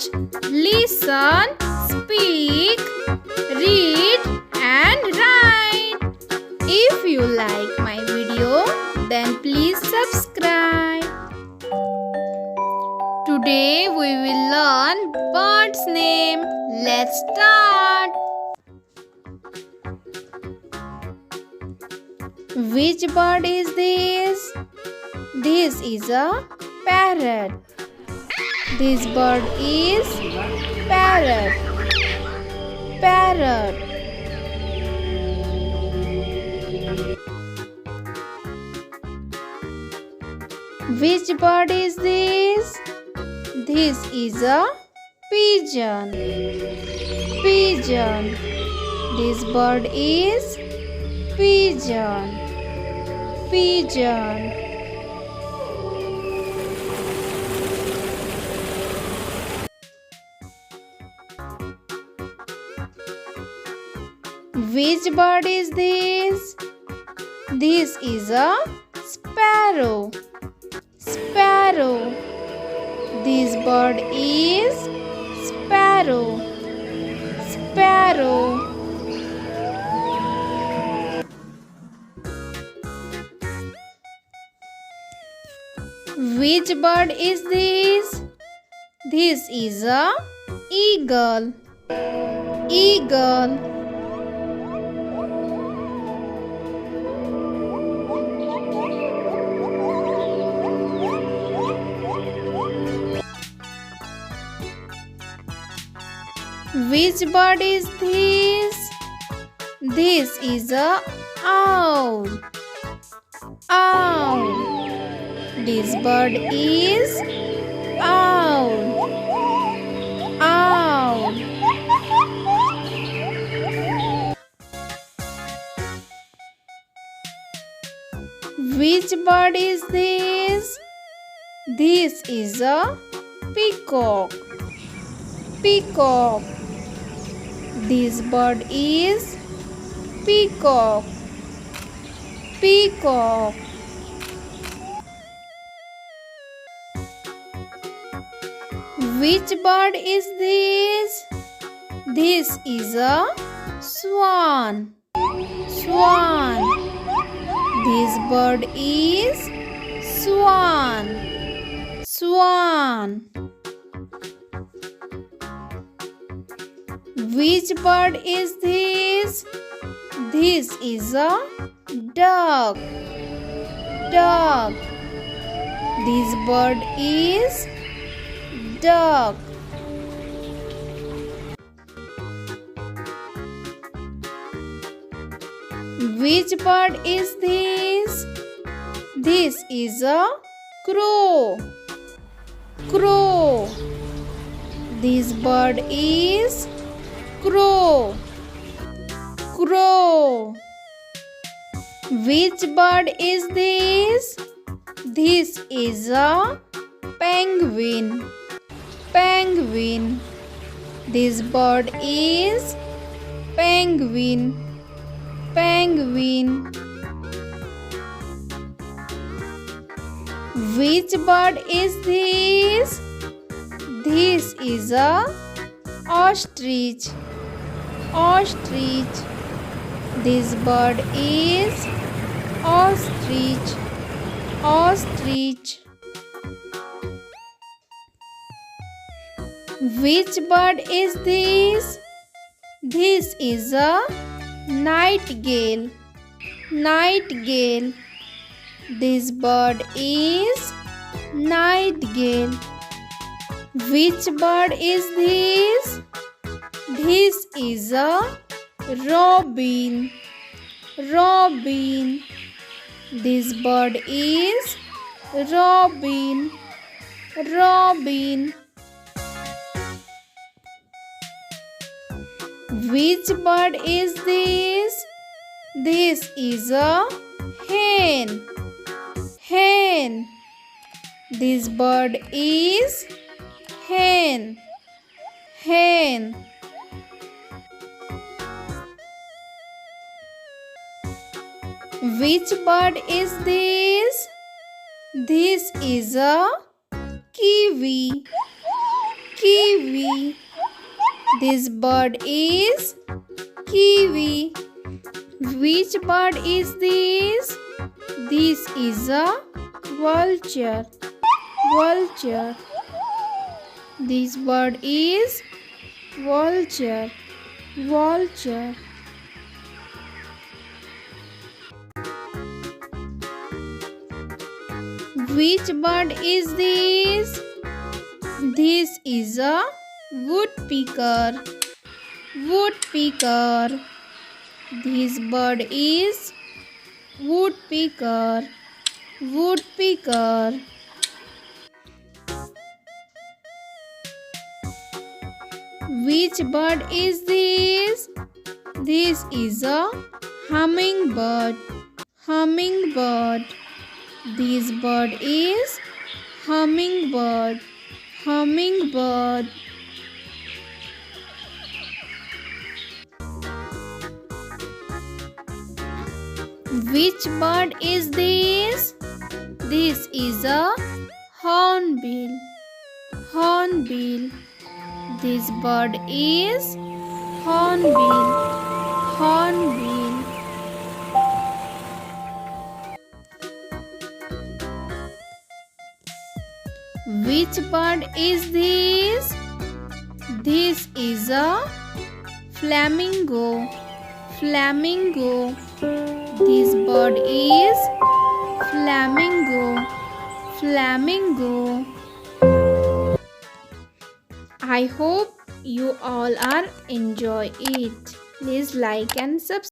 watch, listen, speak, read and write. If you like my video, then please subscribe. Today we will learn bird's name. Let's start. Which bird is this? This is a parrot. This bird is parrot. Parrot. Which bird is this? This is a pigeon. Pigeon. This bird is pigeon. Pigeon. Which bird is this? This is a sparrow. Sparrow. This bird is sparrow. Sparrow. Which bird is this? This is a eagle. Eagle. Which bird is this? This is a owl. Owl. This bird is owl. Owl. Which bird is this? This is a peacock. Peacock. This bird is peacock. Peacock. Which bird is this? This is a swan. Swan. This bird is swan. Swan. Which bird is this? This is a duck. Duck. This bird is duck. Which bird is this? This is a crow. Crow. This bird is crow. Crow. Which bird is this? This is a penguin. Penguin. This bird is penguin. Penguin. Which bird is this? This is a ostrich. Ostrich. This bird is ostrich. Ostrich. Which bird is this? This is a nightingale. Nightingale. This bird is nightingale. Which bird is this? This is a robin. Robin. This bird is robin. Robin. Which bird is this? This is a hen. Hen. This bird is hen. Hen. Which bird is this? This is a kiwi. Kiwi. This bird is kiwi. Which bird is this? This is a vulture. Vulture. This bird is vulture. Vulture. Which bird is this? This is a woodpecker. Woodpecker. This bird is woodpecker. Woodpecker. Which bird is this? This is a hummingbird. Hummingbird. This bird is hummingbird. Hummingbird. Which bird is this? This is a hornbill. Hornbill. This bird is hornbill. Hornbill. Which bird is this? This is a flamingo. Flamingo. This bird is flamingo. Flamingo. I hope you all are enjoy it. Please like and subscribe.